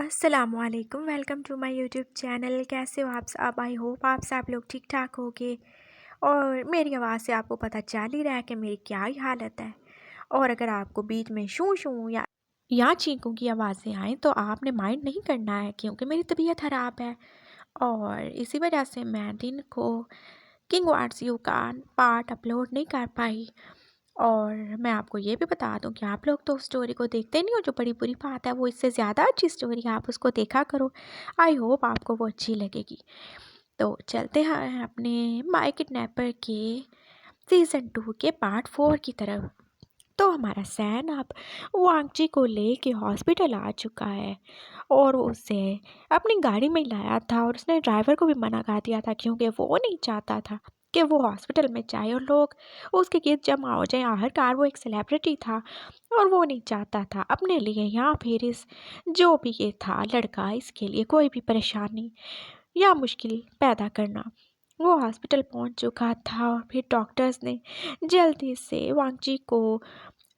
अस्सलामुअलैकुम, welcome to my YouTube channel. कैसे हो आप सब? आई होप आप सब लोग ठीक ठाक होगे। और मेरी आवाज़ से आपको पता चल ही रहा है कि मेरी क्या ही हालत है। और अगर आपको बीच में शू शू या चीखों की आवाज़ें आएँ तो आपने माइंड नहीं करना है, क्योंकि मेरी तबीयत ख़राब है। और इसी वजह से मैं दिन को किंग वार्ड्स यू का पार्ट अपलोड नहीं कर पाई। और मैं आपको ये भी बता दूं कि आप लोग तो उस स्टोरी को देखते नहीं हो, जो बड़ी बुरी बात है। वो इससे ज़्यादा अच्छी स्टोरी है, आप उसको देखा करो। आई होप आपको वो अच्छी लगेगी। तो चलते हैं अपने माय किडनैपर के सीज़न 2 के पार्ट 4 की तरफ। तो हमारा सैन अब वांगची को लेके हॉस्पिटल आ चुका है और उसे अपनी गाड़ी में लाया था। और उसने ड्राइवर को भी मना कर दिया था, क्योंकि वो नहीं चाहता था कि वो हॉस्पिटल में जाए और लोग उसके गिर्द जमा हो जाए। आखिरकार वो एक सेलिब्रिटी था और वो नहीं चाहता था अपने लिए या फिर इस जो भी ये था लड़का, इसके लिए कोई भी परेशानी या मुश्किल पैदा करना। वो हॉस्पिटल पहुंच चुका था और फिर डॉक्टर्स ने जल्दी से वांगची को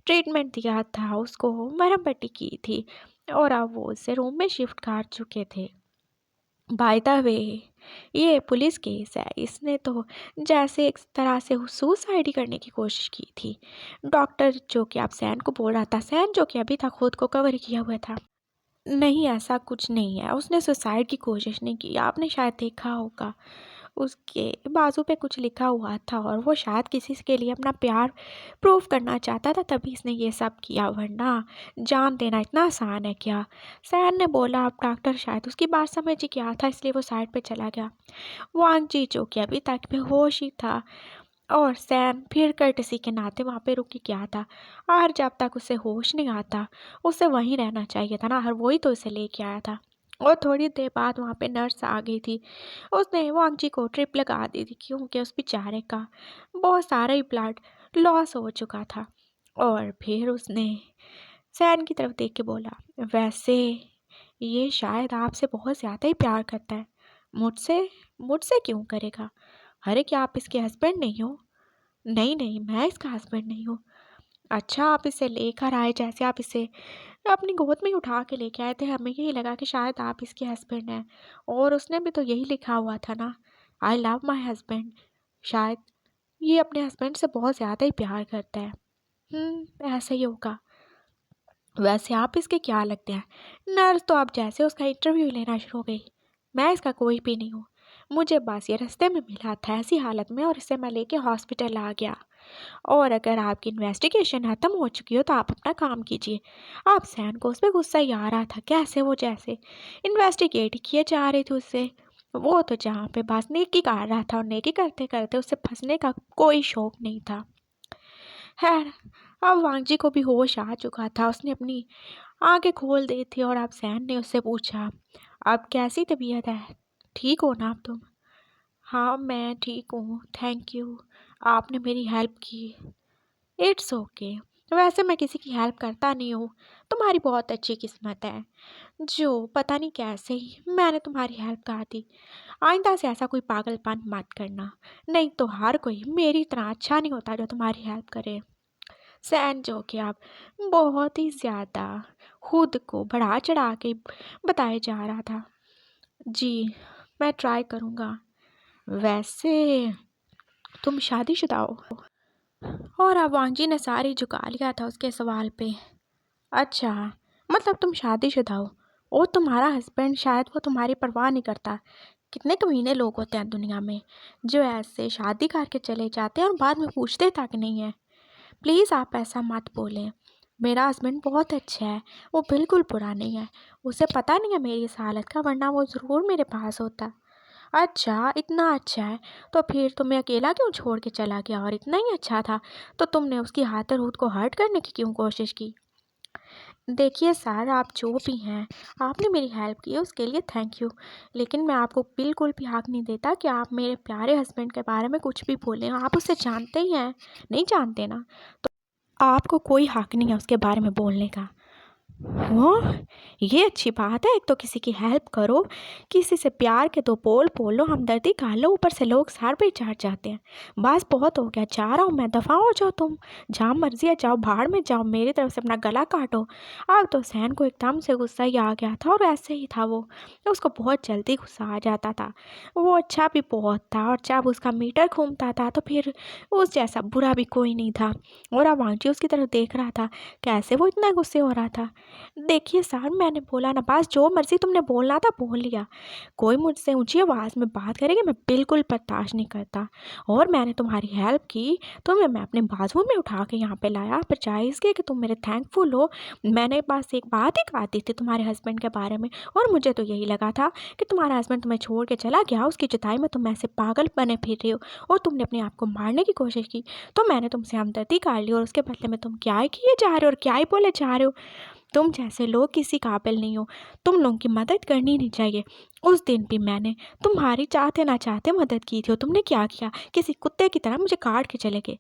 ट्रीटमेंट दिया था, उसको मरहम पट्टी की थी और अब वो उसे रूम में शिफ्ट कर चुके थे। बाय द वे, ये पुलिस केस है। इसने तो जैसे एक तरह से सुसाइड ही करने की कोशिश की थी। डॉक्टर जो कि अब सैन को बोल रहा था, सैन जो कि अभी तक खुद को कवर किया हुआ था। नहीं, ऐसा कुछ नहीं है, उसने सुसाइड की कोशिश नहीं की। आपने शायद देखा होगा, उसके बाजू पे कुछ लिखा हुआ था और वो शायद किसी के लिए अपना प्यार प्रूव करना चाहता था, तभी इसने ये सब किया। वरना जान देना इतना आसान है क्या? सैन ने बोला। अब डॉक्टर शायद उसकी बात समझ ही गया था, इसलिए वो साइड पे चला गया। वांग जी जो कि अभी तक बेहोश ही था और सैन फिर कर्टसी के नाते वहाँ पे रुक ही गया था। और जब तक उसे होश नहीं आता उसे वहीं रहना चाहिए था ना, हर वही तो उसे लेके आया था। और थोड़ी देर बाद वहाँ पे नर्स आ गई थी। उसने वांगजी को ट्रिप लगा दी थी, क्योंकि उस बेचारे का बहुत सारा ही ब्लड लॉस हो चुका था। और फिर उसने सैन की तरफ देख के बोला, वैसे ये शायद आपसे बहुत ज़्यादा ही प्यार करता है। मुझसे? मुझसे क्यों करेगा? अरे क्या आप इसके हस्बैंड नहीं हो? नहीं नहीं, मैं इसका हस्बैंड नहीं हूँ। अच्छा, आप इसे लेकर आए जैसे आप इसे अपनी गोद में ही उठा के लेके आए थे। हमें यही लगा कि शायद आप इसके हस्बैंड हैं। और उसने भी तो यही लिखा हुआ था ना, आई लव माई हस्बैंड। शायद ये अपने हस्बैंड से बहुत ज़्यादा ही प्यार करता है। ऐसा ही होगा। वैसे आप इसके क्या लगते हैं? नर्स तो अब जैसे उसका इंटरव्यू लेना शुरू हो गई। मैं इसका कोई भी नहीं हूँ, मुझे बस ये रास्ते में मिला था ऐसी हालत में और इसे मैं लेके हॉस्पिटल आ गया। और अगर आपकी इन्वेस्टिगेशन ख़त्म हो चुकी हो तो आप अपना काम कीजिए। आप सैन को उस पर गुस्सा ही आ रहा था, कैसे वो जैसे इन्वेस्टिगेट किए जा रहे थे उससे। वो तो जहाँ पे बस नेकी कर रहा था और नेकी करते करते उससे फंसने का कोई शौक नहीं था। खैर, अब वांगजी को भी होश आ चुका था। उसने अपनी आंखें खोल दी थी और अब सैन ने उससे पूछा, अब कैसी तबीयत है? ठीक हो ना अब तुम? हाँ, मैं ठीक हूँ, थैंक यू, आपने मेरी हेल्प की। It's okay. वैसे मैं किसी की हेल्प करता नहीं हूँ। तुम्हारी बहुत अच्छी किस्मत है जो पता नहीं कैसे ही मैंने तुम्हारी हेल्प कर दी। आइंदा से ऐसा कोई पागलपन मत करना, नहीं तो हर कोई मेरी तरह अच्छा नहीं होता जो तुम्हारी हेल्प करे। सैन जो कि अब बहुत ही ज़्यादा खुद को बढ़ा चढ़ा के बताया जा रहा था। जी, मैं ट्राई करूँगा। वैसे तुम शादीशुदा हो? और अब वांगजी ने सारी झुका लिया था उसके सवाल पे। अच्छा, मतलब तुम शादीशुदा हो और तुम्हारा हस्बैंड, शायद वो तुम्हारी परवाह नहीं करता। कितने कमीने लोग होते हैं दुनिया में जो ऐसे शादी करके चले जाते हैं और बाद में पूछते तक नहीं है। प्लीज़ आप ऐसा मत बोलें। मेरा हस्बैंड बहुत अच्छा है, वो बिल्कुल बुरा नहीं है। उसे पता नहीं है मेरी इस हालत का, वरना वो ज़रूर मेरे पास होता। अच्छा, इतना अच्छा है तो फिर तुम्हें अकेला क्यों छोड़ के चला गया? और इतना ही अच्छा था तो तुमने उसकी हाथ को हर्ट करने की क्यों कोशिश की? देखिए सर, आप जो भी हैं, आपने मेरी हेल्प की है उसके लिए थैंक यू। लेकिन मैं आपको बिल्कुल भी हक नहीं देता कि आप मेरे प्यारे हस्बैंड के बारे में कुछ भी बोलें। आप उसे जानते ही हैं, नहीं जानते ना? तो आपको कोई हक नहीं है उसके बारे में बोलने का। ओह! ये अच्छी बात है, एक तो किसी की हेल्प करो, किसी से प्यार के 2 बोल बोलो, हमदर्दी खा लो, ऊपर से लोग सर पे चढ़ जाते हैं। बस बहुत हो गया, जा रहा हूँ मैं, दफ़ा हो जाओ तुम। जहाँ मर्ज़ी है जाओ, भाड़ में जाओ, मेरी तरफ से अपना गला काटो। अब तो सहन को एकदम से गुस्सा ही आ गया था और ऐसे ही था वो। उसको बहुत जल्दी गुस्सा आ जाता था। वो अच्छा भी बहुत था और जब उसका मीटर घूमता था तो फिर उस जैसा बुरा भी कोई नहीं था। और अब आंटी उसकी तरफ देख रहा था, कैसे वो इतना गुस्से हो रहा था। देखिए सर, मैंने बोला ना, बस जो मर्ज़ी तुमने बोलना था बोल लिया। कोई मुझसे ऊँची आवाज़ में बात करेगी मैं बिल्कुल बर्दाश्त नहीं करता। और मैंने तुम्हारी हेल्प की, तुम्हें मैं अपने बाजुओं में उठा के यहाँ पे लाया बजाए इसके कि तुम मेरे थैंकफुल हो। मैंने बस एक बात ही कहा थी तुम्हारे हस्बैंड के बारे में और मुझे तो यही लगा था कि तुम्हारा हस्बैंड तुम्हें छोड़ के चला गया, उसकी जुताई में तुम ऐसे पागल बने फिर रहे हो और तुमने अपने आप को मारने की कोशिश की। तो मैंने तुमसे हमदर्दी कर ली और उसके बदले में तुम क्या ही किए जा रहे हो और क्या ही बोले जा रहे हो। तुम जैसे लोग किसी काबिल नहीं हो, तुम लोगों की मदद करनी नहीं चाहिए। उस दिन भी मैंने तुम्हारी चाहते ना चाहते मदद की थी और तुमने क्या किया, किसी कुत्ते की तरह मुझे काट के चले गए।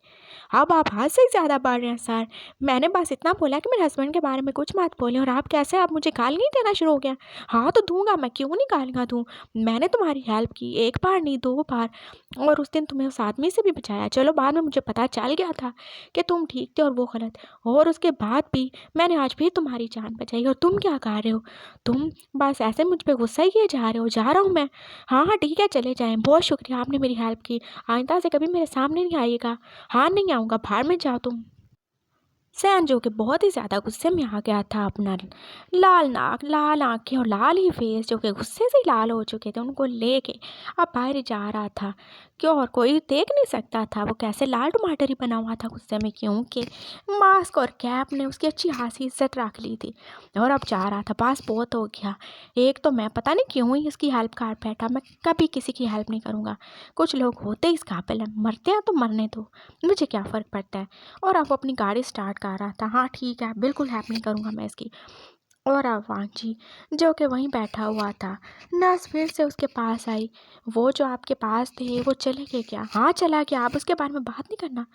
अब आप हद से ज़्यादा बढ़ रहे हैं सर। मैंने बस इतना बोला कि मेरे हस्बैंड के बारे में कुछ मत बोलें और आप कैसे आप मुझे गालियाँ देना शुरू हो गया। हाँ तो दूंगा मैं, क्यों नहीं गालियाँ दूँ। मैंने तुम्हारी हेल्प की, एक बार नहीं 2 बार। और उस दिन तुम्हें उस आदमी से भी बचाया। चलो बाद में मुझे पता चल गया था कि तुम ठीक थे और वो गलत। और उसके बाद भी मैंने आज भी तुम्हारी जान बचाई और तुम क्या कर रहे हो? तुम बस ऐसे मुझ पे गुस्सा ही किए जा रहे हो। जा रहा हूँ मैं। हाँ, हाँ, ठीक है, चले जाएँ। बहुत शुक्रिया, आपने मेरी हेल्प की। आइंदा से कभी मेरे सामने नहीं आइएगा। हाँ, नहीं आऊँगा, भाड़ में जाओ तुम। सैन जो कि बहुत ही ज़्यादा गुस्से में आ गया था, अपना लाल नाक, लाल आँखें और लाल ही फेस जो कि गुस्से से ही लाल हो चुके थे, उनको लेके अब बाहर जा रहा था। क्यों, और कोई देख नहीं सकता था वो कैसे लाल टमाटर ही बना हुआ था गुस्से में, क्योंकि मास्क और कैप ने उसकी अच्छी खासी इज्जत रख ली थी। और अब जा रहा था, बस बहुत हो गया। एक तो मैं पता नहीं क्यों ही इसकी हेल्प कर बैठा, मैं कभी किसी की हेल्प नहीं करूँगा। कुछ लोग होते ही इस काबिल हैं, मरते हैं तो मरने दो, मुझे क्या फ़र्क पड़ता है। और अब अपनी गाड़ी स्टार्ट कर रहा था। हाँ ठीक है, बिल्कुल हेल्प नहीं करूँगा मैं इसकी। और अब वांची जो कि वहीं बैठा हुआ था, नर्स फिर से उसके पास आई। वो जो आपके पास थे वो चले गए क्या? हाँ चला गया, आप उसके बारे में बात नहीं करना।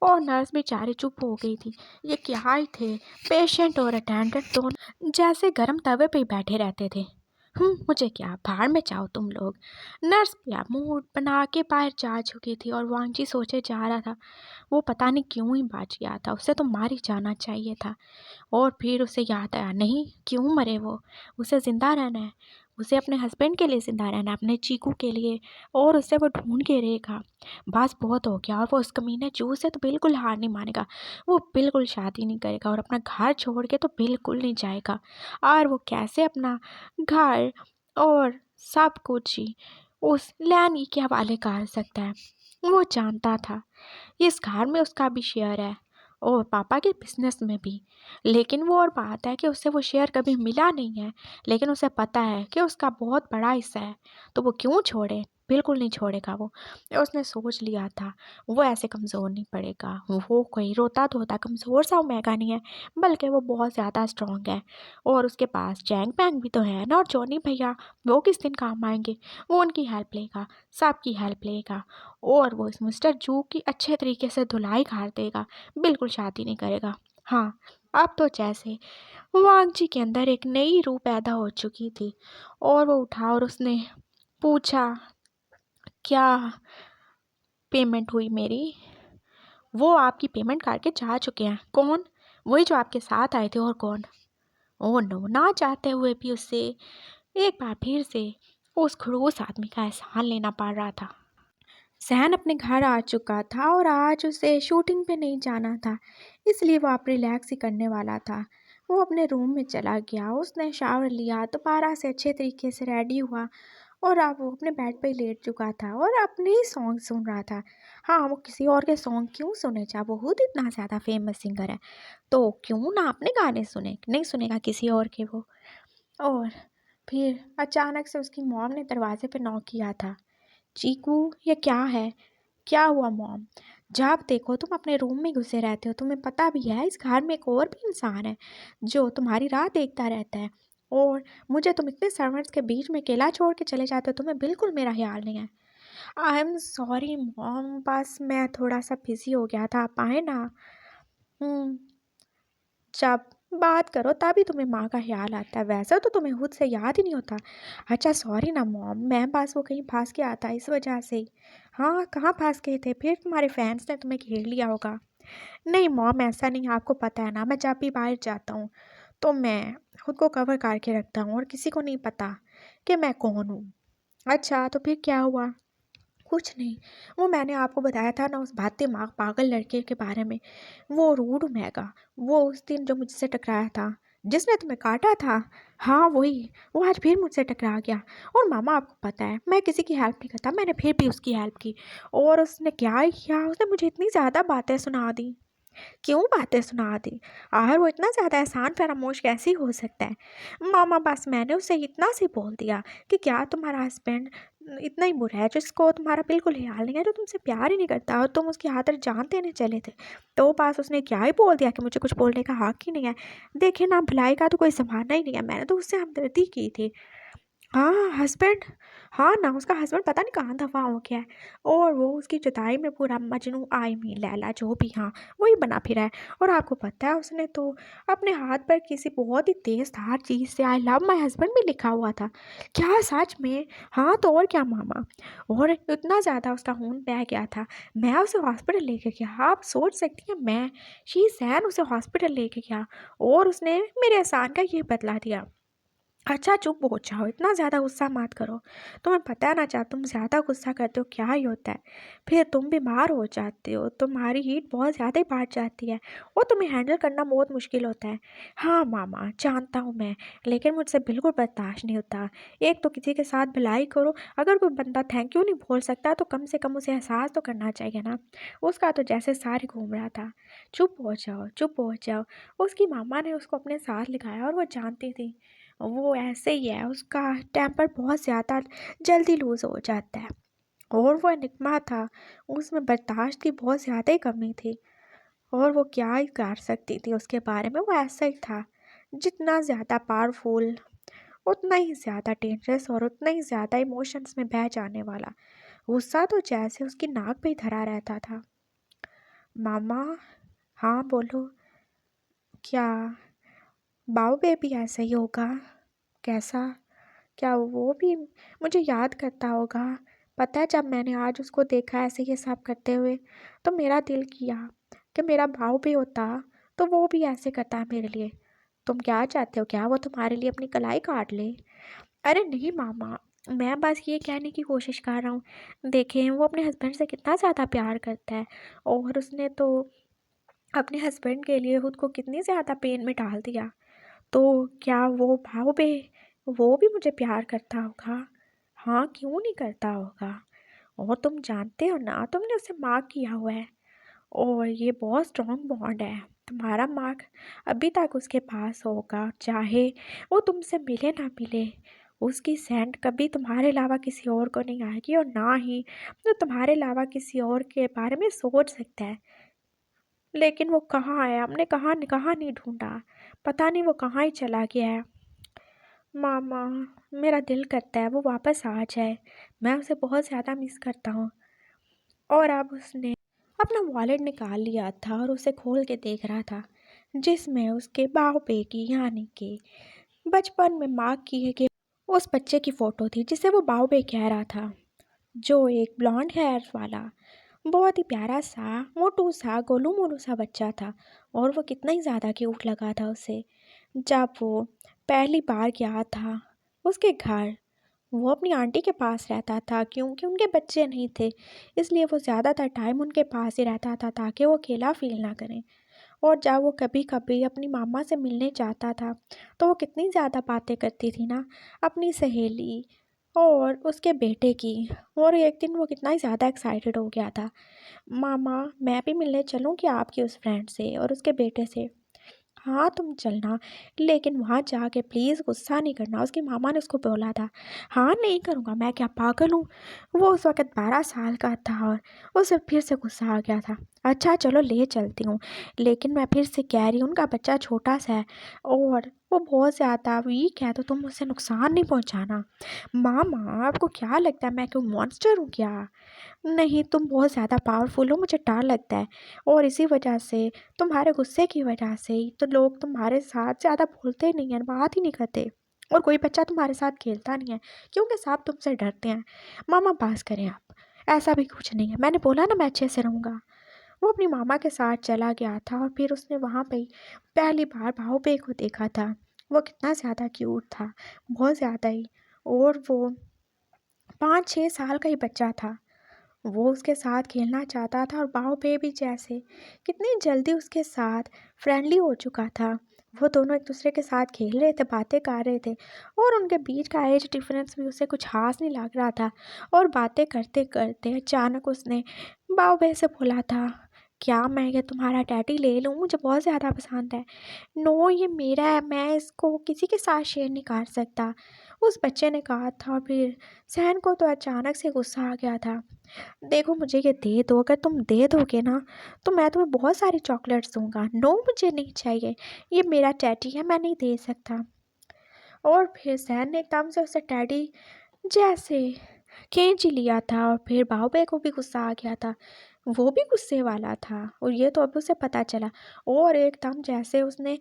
और नर्स बेचारी चुप हो गई थी। ये क्या ही थे, पेशेंट और अटेंडेंट दोनों जैसे गर्म तवे पे ही बैठे रहते थे। मुझे क्या, भाड़ में जाओ तुम लोग। नर्स या मूड बना के बाहर जा चुकी थी और वांची सोचे जा रहा था, वो पता नहीं क्यों ही बच गया था, उसे तो मार ही जाना चाहिए था। और फिर उसे याद आया, नहीं क्यों मरे वो, उसे ज़िंदा रहना है। उसे अपने हस्बैंड के लिए ज़िंदा रहना है, अपने चीकू के लिए। और उसे वो ढूंढ के रहेगा। बस बहुत हो गया। और वो उस कमीने जू से तो बिल्कुल हार नहीं मानेगा। वो बिल्कुल शादी नहीं करेगा और अपना घर छोड़ के तो बिल्कुल नहीं जाएगा। और वो कैसे अपना घर और सब कुछ ही उस लैनी के हवाले कर सकता है, वो जानता था। इस घर में उसका भी शेयर है और पापा के बिजनेस में भी। लेकिन वो और बात है कि उसे वो शेयर कभी मिला नहीं है, लेकिन उसे पता है कि उसका बहुत बड़ा हिस्सा है, तो वो क्यों छोड़े, बिल्कुल नहीं छोड़ेगा वो। उसने सोच लिया था वो ऐसे कमज़ोर नहीं पड़ेगा, वो कोई रोता धोता कमज़ोर सा ओमेगा नहीं है, बल्कि वो बहुत ज़्यादा स्ट्रांग है। और उसके पास जैंग पैंग भी तो है ना, और जॉनी भैया, वो किस दिन काम आएंगे। वो उनकी हेल्प लेगा, सबकी हेल्प लेगा। और वो इस मिस्टर जू की अच्छे तरीके से धुलाई कर देगा, बिल्कुल शादी नहीं करेगा। हाँ, अब तो जैसे वांगची के अंदर एक नई रूह पैदा हो चुकी थी। और वो उठा और उसने पूछा, क्या पेमेंट हुई मेरी? वो आपकी पेमेंट करके जा चुके हैं। कौन? वही जो आपके साथ आए थे, और कौन? ओह नो, ना चाहते हुए भी उससे एक बार फिर से उस खड़ूस आदमी का एहसान लेना पड़ रहा था। सहन अपने घर आ चुका था और आज उसे शूटिंग पे नहीं जाना था, इसलिए वो आप रिलैक्स ही करने वाला था। वो अपने रूम में चला गया, उसने शावर लिया, दोबारा से अच्छे तरीके से रेडी हुआ और अब वो अपने बेड पे ही लेट चुका था और अपने ही सॉन्ग सुन रहा था। हाँ, वो किसी और के सॉन्ग क्यों सुने, जब वो खुद इतना ज़्यादा फेमस सिंगर है तो क्यों ना अपने गाने सुने, नहीं सुनेगा किसी और के वो। और फिर अचानक से उसकी मॉम ने दरवाजे पे नॉक किया था। चीकू, ये क्या है? क्या हुआ मॉम? जब देखो तुम अपने रूम में घुसे रहते हो, तुम्हें पता भी है इस घर में एक और भी इंसान है जो तुम्हारी राह देखता रहता है, और मुझे तुम इतने सर्वेंट्स के बीच में अकेला छोड़ के चले जाते हो, तुम्हें बिल्कुल मेरा ख्याल नहीं है। आई एम सॉरी मॉम, बस मैं थोड़ा सा बिजी हो गया था, आप आए ना। हम्म जब बात करो तभी तुम्हें माँ का ख्याल आता है, वैसे तो तुम्हें खुद से याद ही नहीं होता। अच्छा सॉरी ना मॉम, मैं बस वो कहीं फंस गया था इस वजह से ही। हाँ कहाँ फंस गए थे फिर, तुम्हारे फैंस ने तुम्हें घेर लिया होगा। नहीं मॉम ऐसा नहीं, आपको पता है ना मैं जब भी बाहर जाता हूँ तो मैं खुद को कवर करके रखता हूँ और किसी को नहीं पता कि मैं कौन हूँ। अच्छा तो फिर क्या हुआ? कुछ नहीं, वो मैंने आपको बताया था ना उस भाते माँ पागल लड़के के बारे में, वो रूड मैगा, वो उस दिन जो मुझसे टकराया था, जिसने तुम्हें काटा था। हाँ वही, वो आज फिर मुझसे टकरा गया। और मामा आपको पता है मैं किसी की हेल्प नहीं करता, मैंने फिर भी उसकी हेल्प की। और उसने क्या ही किया, उसने मुझे इतनी ज़्यादा बातें सुना दी। क्यों बातें सुना दी? आखिर वो इतना ज़्यादा एहसान फरामोश कैसे हो सकता है? मामा बस मैंने उसे इतना सी बोल दिया कि क्या तुम्हारा हस्बैंड इतना ही बुरा है जिसको तुम्हारा बिल्कुल ख्याल नहीं है, जो तुमसे प्यार ही नहीं करता और तुम उसकी खातिर जान देने चले थे। तो बस उसने क्या ही बोल दिया कि मुझे कुछ बोलने का हक ही नहीं है। देखिए ना, भलाई का तो कोई ज़माना ही नहीं है, मैंने तो उससे हमदर्दी की थी। हाँ, हस्बैंड। हाँ ना, उसका हस्बैंड पता नहीं कहाँ दफ़ा हो गया है। और वो उसकी जुदाई में पूरा मजनू, आई मीन लैला, जो भी, हाँ, वही बना फिरा है। और आपको पता है उसने तो अपने हाथ पर किसी बहुत ही तेज़ धार चीज़ से आई लव माय हस्बैंड भी लिखा हुआ था। क्या सच में? हाँ तो और क्या मामा। और इतना ज़्यादा उसका खून बह गया था, मैं उसे हॉस्पिटल लेके गया। आप सोच सकती हैं, मैं शी सैन उसे हॉस्पिटल लेके गया और उसने मेरे एहसान का ये बदला दिया। अच्छा चुप हो जाओ, इतना ज़्यादा गुस्सा मत करो। तुम्हें पता है ना, जब तुम ज़्यादा गुस्सा करते हो क्या ही होता है, फिर तुम बीमार हो जाते हो, तुम्हारी हीट बहुत ज़्यादा ही बढ़ जाती है और तुम्हें हैंडल करना बहुत मुश्किल होता है। हाँ मामा जानता हूँ मैं, लेकिन मुझसे बिल्कुल बर्दाश्त नहीं होता। एक तो किसी के साथ भलाई करो, अगर कोई बंदा थैंक यू नहीं बोल सकता तो कम से कम उसे एहसास तो करना चाहिए ना। उसका तो जैसे सारी घूम रहा था। चुप हो जाओ, चुप हो जाओ। उसकी मामा ने उसको अपने साथ लिखाया और वो जानती थी वो ऐसे ही है, उसका टेम्पर बहुत ज़्यादा जल्दी लूज़ हो जाता है। और वो एनिग्मा था, उसमें बर्दाश्त की बहुत ज़्यादा ही कमी थी। और वो क्या ही कर सकती थी उसके बारे में, वो ऐसा ही था। जितना ज़्यादा पावरफुल उतना ही ज़्यादा डेंजरस और उतना ही ज़्यादा इमोशंस में बह जाने वाला। गुस्सा तो जैसे उसकी नाक पे ही धरा रहता था। मामा। हाँ बोलो। क्या बाऊ बेबी ऐसा ही होगा? कैसा? क्या वो भी मुझे याद करता होगा? पता है, जब मैंने आज उसको देखा ऐसे ये सब करते हुए, तो मेरा दिल किया कि मेरा भाव भी होता तो वो भी ऐसे करता है मेरे लिए। तुम क्या चाहते हो, क्या वो तुम्हारे लिए अपनी कलाई काट ले? अरे नहीं मामा, मैं बस ये कहने की कोशिश कर रहा हूँ। देखें वो अपने हस्बैंड से कितना ज़्यादा प्यार करता है और उसने तो अपने हस्बैंड के लिए खुद को कितनी ज़्यादा पेन में डाल दिया। तो क्या वो भाव बे वो भी मुझे प्यार करता होगा? हाँ क्यों नहीं करता होगा। और तुम जानते हो ना, तुमने उसे मार्क किया हुआ है और ये बहुत स्ट्रॉन्ग बॉन्ड है। तुम्हारा मार्क अभी तक उसके पास होगा, चाहे वो तुमसे मिले ना मिले। उसकी सेंट कभी तुम्हारे अलावा किसी और को नहीं आएगी और ना ही तो तुम्हारे अलावा किसी और के बारे में सोच सकता है। लेकिन वो कहाँ है, हमने कहाँ कहाँ नहीं ढूंढा, पता नहीं वो कहाँ ही चला गया है। मामा, मेरा दिल करता है वो वापस आ जाए, मैं उसे बहुत ज़्यादा मिस करता हूँ। और अब उसने अपना वॉलेट निकाल लिया था और उसे खोल के देख रहा था, जिसमें उसके बाव पे की, यानी कि बचपन में मार्क किए गए उस बच्चे की फ़ोटो थी जिसे वो बाव पे कह रहा था, जो एक ब्लॉन्ड हेयर वाला बहुत ही प्यारा सा मोटू सा गोलू मोलू सा बच्चा था। और वो कितना ही ज़्यादा क्यूट लगा था उसे जब वो पहली बार गया था उसके घर। वो अपनी आंटी के पास रहता था क्योंकि उनके बच्चे नहीं थे, इसलिए वो ज़्यादातर टाइम उनके पास ही रहता था ताकि वो अकेला फील ना करें। और जब वो कभी कभी अपनी मामा से मिलने जाता था तो वो कितनी ज़्यादा बातें करती थी ना अपनी सहेली और उसके बेटे की। और एक दिन वो कितना ही ज़्यादा एक्साइटेड हो गया था, मामा मैं भी मिलने चलूँ क्या आपकी उस फ्रेंड से और उसके बेटे से? हाँ तुम चलना, लेकिन वहाँ जाके प्लीज़ गुस्सा नहीं करना, उसकी मामा ने उसको बोला था। हाँ नहीं करूँगा, मैं क्या पागल हूँ? वो उस वक़्त 12 साल का था और उसे फिर से गुस्सा आ गया था। अच्छा चलो ले चलती हूँ, लेकिन मैं फिर से कह रही हूँ उनका बच्चा छोटा सा है और वो बहुत ज़्यादा वीक है, तो तुम उसे नुकसान नहीं पहुंचाना। मामा, आपको क्या लगता है मैं कोई मॉन्स्टर हूँ क्या? नहीं, तुम बहुत ज़्यादा पावरफुल हो, मुझे डर लगता है। और इसी वजह से, तुम्हारे गुस्से की वजह से ही तो लोग तुम्हारे साथ ज़्यादा बोलते नहीं हैं, बात ही नहीं करते। और कोई बच्चा तुम्हारे साथ खेलता नहीं है, क्योंकि सब तुमसे डरते हैं। मामा, पास करें आप। ऐसा भी कुछ नहीं है, मैंने बोला ना मैं अच्छे से रहूँगा। वो अपनी मामा के साथ चला गया था और फिर उसने वहाँ पे पहली बार भाऊबे को देखा था। वो कितना ज़्यादा क्यूट था, बहुत ज़्यादा ही। और वो 5-6 साल का ही बच्चा था। वो उसके साथ खेलना चाहता था और बाव बेबी जैसे कितनी जल्दी उसके साथ फ्रेंडली हो चुका था। वो दोनों एक दूसरे के साथ खेल रहे थे, बातें कर रहे थे, और उनके बीच का एज डिफरेंस भी उसे कुछ खास नहीं लग रहा था। और बातें करते करते अचानक उसने बाव बे से बोला था, क्या मैं ये तुम्हारा टैडी ले लूँ? मुझे बहुत ज़्यादा पसंद है। नो, ये मेरा है, मैं इसको किसी के साथ शेयर नहीं कर सकता, उस बच्चे ने कहा था। और फिर सहन को तो अचानक से गुस्सा आ गया था। देखो, मुझे ये दे दो, अगर तुम दे दोगे ना तो मैं तुम्हें बहुत सारी चॉकलेट्स दूंगा। नो, मुझे नहीं चाहिए, ये मेरा टैडी है, मैं नहीं दे सकता। और फिर सैन ने एकदम से उसे टैडी जैसे खींच ही लिया था। और फिर बाहुबे को भी गुस्सा आ गया था, वो भी गुस्से वाला था, और ये तो अब उसे पता चला। और एकदम जैसे उसने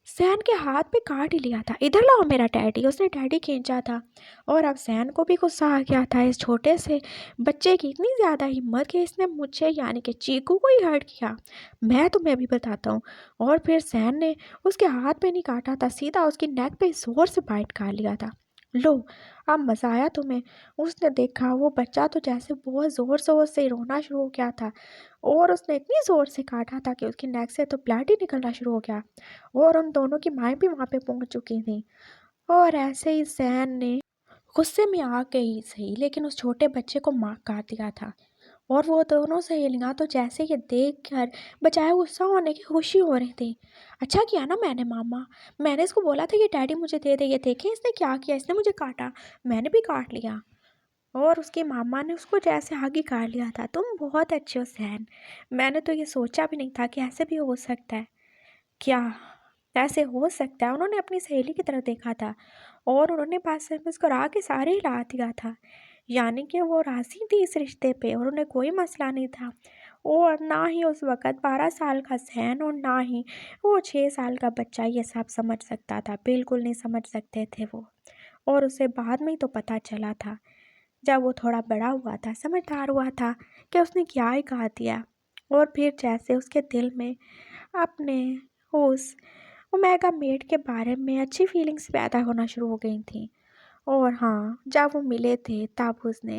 सैन के हाथ पे काट ही लिया था। इधर लाओ मेरा टैडी, उसने टैडी खींचा था। और अब सैन को भी गुस्सा आ गया था इस छोटे से बच्चे की इतनी ज़्यादा हिम्मत कि इसने मुझे यानी कि चीकू को ही हर्ट किया। मैं तुम्हें अभी बताता हूँ। और फिर सैन ने उसके हाथ पे नहीं काटा था, सीधा उसकी नेक पे ज़ोर से बाइट कर लिया था। लो, अब मज़ा आया तुम्हें? उसने देखा वो बच्चा तो जैसे बहुत ज़ोर ज़ोर से रोना शुरू हो गया था, और उसने इतनी ज़ोर से काटा था कि उसकी नेक से तो ब्लड ही निकलना शुरू हो गया। और उन दोनों की माएँ भी वहाँ पे पहुँच चुकी थीं। और ऐसे ही सैन ने गुस्से में आ गई सही, लेकिन उस छोटे बच्चे को मार काट दिया था। और वो दोनों सहेलियाँ तो जैसे ये देख कर बजाय गुस्सा होने की खुशी हो रही थी। अच्छा किया ना मैंने मामा, मैंने इसको बोला था कि डैडी मुझे दे दे, ये देखे इसने क्या किया, इसने मुझे काटा, मैंने भी काट लिया। और उसके मामा ने उसको जैसे आगे काट लिया था। तुम बहुत अच्छे हो सैन, मैंने तो ये सोचा भी नहीं था कि ऐसे भी हो सकता है। क्या ऐसे हो सकता है? उन्होंने अपनी सहेली की तरफ देखा था, और उन्होंने बस मुस्कुरा के सारे हिला दिया था। यानी कि वो राज़ी थी इस रिश्ते पे, और उन्हें कोई मसला नहीं था। और ना ही उस वक़्त 12 साल का सहन और ना ही वो 6 साल का बच्चा ये सब समझ सकता था। बिल्कुल नहीं समझ सकते थे वो। और उसे बाद में ही तो पता चला था, जब वो थोड़ा बड़ा हुआ था, समझदार हुआ था, कि उसने क्या ही कहा दिया। और फिर जैसे उसके दिल में अपने उस ओमेगा मेट के बारे में अच्छी फीलिंग्स पैदा होना शुरू हो गई थी। और हाँ, जब वो मिले थे तब उसने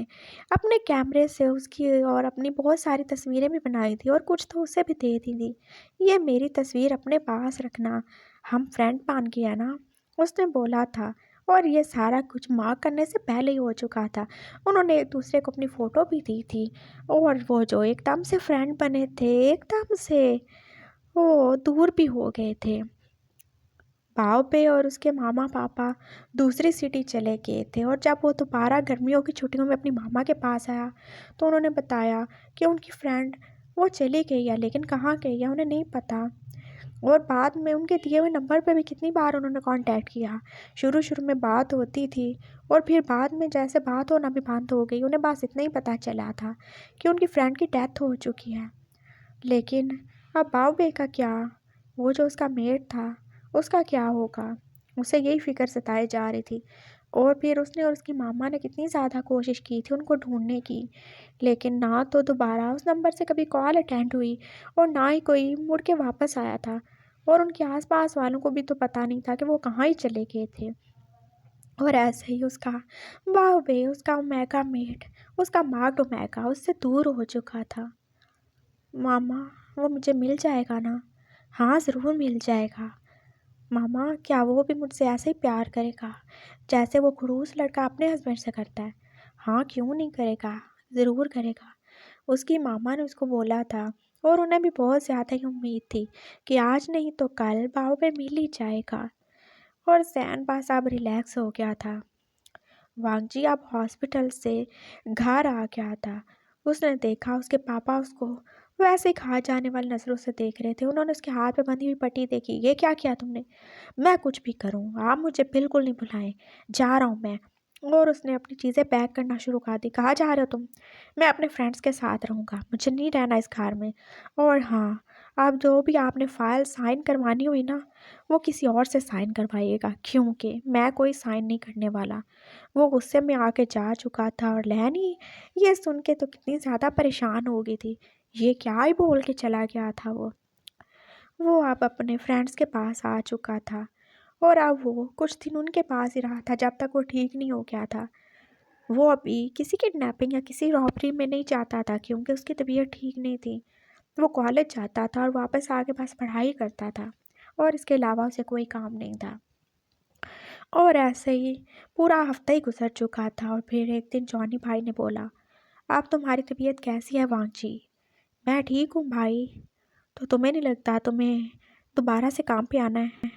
अपने कैमरे से उसकी और अपनी बहुत सारी तस्वीरें भी बनाई थी, और कुछ तो उसे भी दे दी थी। ये मेरी तस्वीर अपने पास रखना, हम फ्रेंड बन गया ना, उसने बोला था। और ये सारा कुछ मार्क करने से पहले ही हो चुका था। उन्होंने एक दूसरे को अपनी फ़ोटो भी दी थी, और वो जो एकदम से फ्रेंड बने थे, एकदम से वो दूर भी हो गए थे। पाव पे और उसके मामा पापा दूसरी सिटी चले गए थे। और जब वो दोबारा गर्मियों की छुट्टियों में अपनी मामा के पास आया, तो उन्होंने बताया कि उनकी फ्रेंड वो चली गई है, लेकिन कहाँ गई है उन्हें नहीं पता। और बाद में उनके दिए हुए नंबर पे भी कितनी बार उन्होंने कांटेक्ट किया। शुरू शुरू में बात होती थी, और फिर बाद में जैसे बात होना भी बंद हो गई। उन्हें बस इतना ही पता चला था कि उनकी फ्रेंड की डेथ हो चुकी है। लेकिन अब बाउबे का क्या? वो जो उसका मेट था, उसका क्या होगा? उसे यही फ़िक्र सताए जा रही थी। और फिर उसने और उसकी मामा ने कितनी ज़्यादा कोशिश की थी उनको ढूँढने की, लेकिन ना तो दोबारा उस नंबर से कभी कॉल अटेंड हुई, और ना ही कोई मुड़ के वापस आया था। और उनके आस-पास वालों को भी तो पता नहीं था कि वो कहाँ ही चले गए थे। और ऐसे ही उसका बाउबे, उसका ओमेगा मेट, उसका मार्क ओमेगा उससे दूर हो चुका था। मामा, वो मुझे मिल जाएगा ना? हाँ, ज़रूर मिल जाएगा। मामा, क्या वो भी मुझसे ऐसे ही प्यार करेगा जैसे वो खड़ूस लड़का अपने हस्बैंड से करता है? हाँ, क्यों नहीं करेगा, ज़रूर करेगा। उसकी मामा ने उसको बोला था। और उन्हें भी बहुत ज़्यादा ही उम्मीद थी कि आज नहीं तो कल बाव पे मिल ही जाएगा। और सैन बस अब रिलैक्स हो गया था। वांगजी अब हॉस्पिटल से घर आ गया था। उसने देखा उसके पापा उसको वो ऐसे ही कहा जाने वाली नज़रों से देख रहे थे। उन्होंने उसके हाथ में बंधी हुई पट्टी देखी। "ये क्या किया तुमने?" "मैं कुछ भी करूँ, आप मुझे बिल्कुल नहीं बुलाएँ, जा रहा हूँ मैं।" और उसने अपनी चीज़ें पैक करना शुरू कर दी। "कहाँ जा रहे हो तुम?" "मैं अपने फ्रेंड्स के साथ रहूँगा, मुझे नहीं रहना इस घर में। और हाँ, आप जो भी आपने फ़ाइल साइन करवानी हुई ना, वो किसी और से साइन करवाइएगा, क्योंकि मैं कोई साइन नहीं करने वाला।" वो गुस्से में आके जा चुका था और लैनी ये सुन के तो कितनी ज़्यादा परेशान हो गई थी। ये क्या ही बोल के चला गया था वो। वो अब अपने फ्रेंड्स के पास आ चुका था और अब वो कुछ दिन उनके पास ही रहा था जब तक वो ठीक नहीं हो गया था। वो अभी किसी किडनैपिंग या किसी रॉबरी में नहीं जाता था क्योंकि उसकी तबीयत ठीक नहीं थी। वो कॉलेज जाता था और वापस आके बस पढ़ाई करता था और इसके अलावा उसे कोई काम नहीं था। और ऐसे ही पूरा हफ्ता ही गुजर चुका था और फिर एक दिन जॉनी भाई ने बोला, "अब तुम्हारी तबीयत कैसी है वांची?" "मैं ठीक हूँ भाई।" "तो तुम्हें नहीं लगता तुम्हें दोबारा से काम पे आना है?"